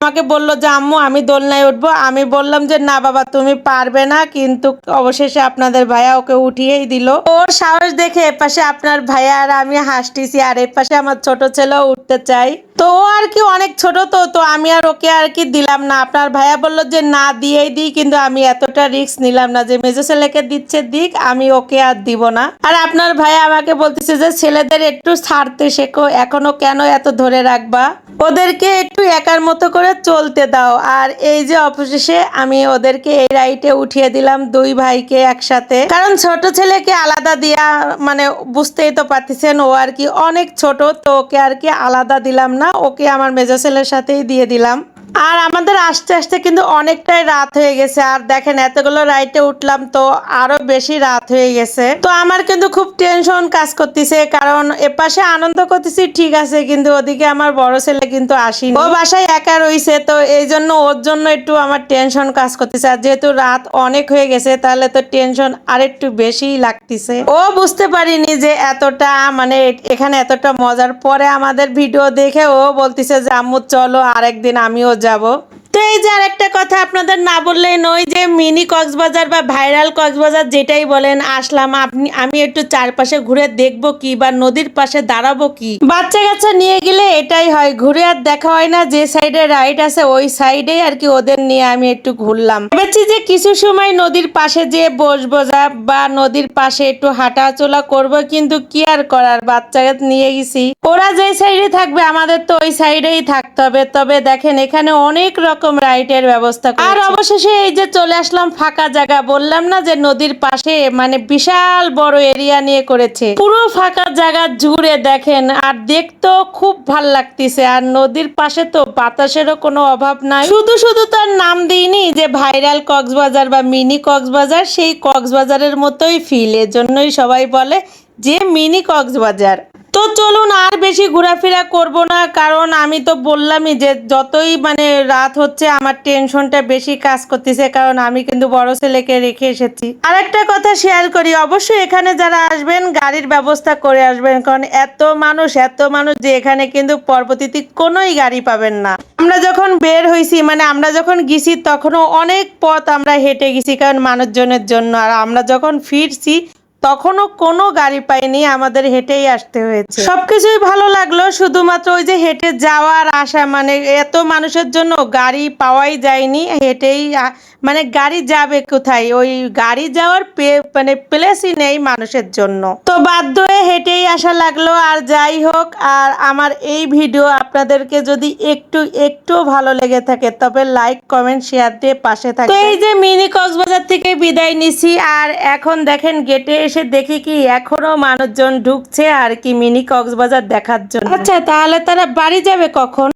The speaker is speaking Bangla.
আমাকে বলল যে আম্মু আমি দোলনায় উঠবো। আমি বললাম যে না বাবা তুমি পারবে না, কিন্তু অবশেষে আপনাদের ভাইয়া ওকে উঠিয়েই দিল। ওর সাহস দেখে এপাশে আপনার ভাইয়া আর আমি হাসতেছি, আর এপাশে আমার ছোট ছেলেও উঠতে চাই। তো ও আর কি অনেক ছোট, তো আমি আর ওকে আর কি দিলাম না। আপনার ভাইয়া বলল যে না দিয়েই দিই, কিন্তু আমি এতটা রিস্ক নিলাম না যে মেজো ছেলেকে দিচ্ছে দিক, আমি ওকে আর দিব না। আর আপনার ভাইয়া আমাকে বলতেছে যে ছেলেদের একটু ছাড়তে শেখো, এখনো কেন এত ধরে রাখবা, ওদেরকে একটু একার মতো করে চলতে দাও। আর এই যে অবশেষে আমি ওদেরকে এই রাইটে উঠিয়ে দিলাম দুই ভাইকে একসাথে, কারণ ছোট ছেলেকে আলাদা দিয়া মানে বুঝতেই তো পারতেছেন ও আর কি অনেক ছোট, তো ওকে আর কি আলাদা দিলাম না, ওকে আমার মেজো ছেলের সাথেই দিয়ে দিলাম। আর আমাদের আস্তে আস্তে কিন্তু অনেকটাই রাত হয়ে গেছে, আর দেখেন এতগুলো রাইটে উঠলাম তো আরো বেশি রাত হয়ে গেছে। তো আমার কিন্তু খুব টেনশন কাজ করতেছে, কারণ এপাশে আনন্দ করতেছি ঠিক আছে, কিন্তু ওদিকে আমার বড় ছেলে কিন্তু আসেনি, ও বাসায় একা রইছে। তো এই জন্য ওর জন্য একটু আমার টেনশন কাজ করতেছে, আর যেহেতু রাত অনেক হয়ে গেছে তাহলে তো টেনশন আর একটু বেশিই লাগতেছে। ও বুঝতে পারিনি যে এতটা মানে এখানে এতটা মজার। পরে আমাদের ভিডিও দেখে ও বলতেছে যে আম্মু চলো আরেকদিন আমিও যাব। তো এই যে আরেকটা কথা আপনাদের না বললেই নয়, যে মিনি কক্সবাজার বা ভাইরাল কক্সবাজার যেটাই বলেন আসলাম, আমি একটু চারপাশে ঘুরে দেখবো কি, বা নদীর পাশে দাঁড়াবো কি। বাচ্চা কাচ্চা নিয়ে গেলে এটাই হয়, ঘুরে আর দেখা হয় না, যে সাইডে রাইড আছে ওই সাইডে আর কি ওদের নিয়ে আমি একটু ঘুরলাম। ভেবেছি যে কিছু সময় নদীর পাশে যে বসবো বা নদীর পাশে একটু হাঁটাচলা করব, কিন্তু কি আর করার, বাচ্চা নিয়ে গেছি, ওরা যে সাইডে থাকবে আমাদের তো ওই সাইডেই থাকতে হবে। তবে দেখেন এখানে অনেক রকম রাইডের ব্যবস্থা করেছে। আর অবশেষে এই যে চলে আসলাম ফাঁকা জায়গা, বললাম না যে নদীর পাশে মানে বিশাল বড় এরিয়া নিয়ে করেছে, পুরো ফাঁকা জায়গা জুড়ে দেখেন, আর দেখতেও খুব ভাল লাগতেছে। আর নদীর পাশে তো বাতাসেরও কোনো অভাব নাই। শুধু শুধু তার নাম দিইনি যে ভাইরাল কক্সবাজার বা মিনি কক্সবাজার, সেই কক্সবাজারের মতোই ফিল, এজন্যই সবাই বলে যে মিনি কক্সবাজার। তো চলুন আর বেশি ঘোরাফেরা করব না, কারণ আমি তো বললামই যে যতই মানে রাত হচ্ছে আমার টেনশনটা বেশি কাজ করতেছে, কারণ আমি কিন্তু বড় ছেলেকে রেখে এসেছি। আর একটা কথা শেয়ার করি, অবশ্যই এখানে যারা আসবেন গাড়ির ব্যবস্থা করে আসবেন, কারণ এত মানুষ যে এখানে কিন্তু পরবর্তীতে কোনোই গাড়ি পাবেন না। আমরা যখন বের হয়েছি মানে আমরা যখন গেছি তখনও অনেক পথ আমরা হেঁটে গেছি, কারণ মানুষজনের জন্য। আর আমরা যখন ফিরছি তখনও কোনো গাড়ি পাইনি, আমাদের হেঁটেই আসতে হয়েছে। সবকিছুই ভালো লাগলো, শুধুমাত্র ওই যে হেঁটে যাওয়ার আশা, মানে এত মানুষের জন্য গাড়ি পাওয়াই যায়নি, হেঁটেই মানে গাড়ি যাবে কোথায়, ওই গাড়ি যাওয়ার মানে প্লেসই নেই মানুষের জন্য, তো বাধ্য হয়ে হেঁটেই আসা লাগলো। আর যাই হোক, আর আমার এই ভিডিও আপনাদেরকে যদি একটু ভালো লেগে থাকে তবে লাইক কমেন্ট শেয়ার দিয়ে পাশে থাকবেন। তো এই যে মিনি কক্সবাজার থেকে বিদায় নিছি, আর এখন দেখেন গেটে এসে দেখি কি এখনো মানুষজন ঢুকছে আর কি মিনি কক্সবাজার দেখার জন্য। আচ্ছা তাহলে তারা বাড়ি যাবে কখন?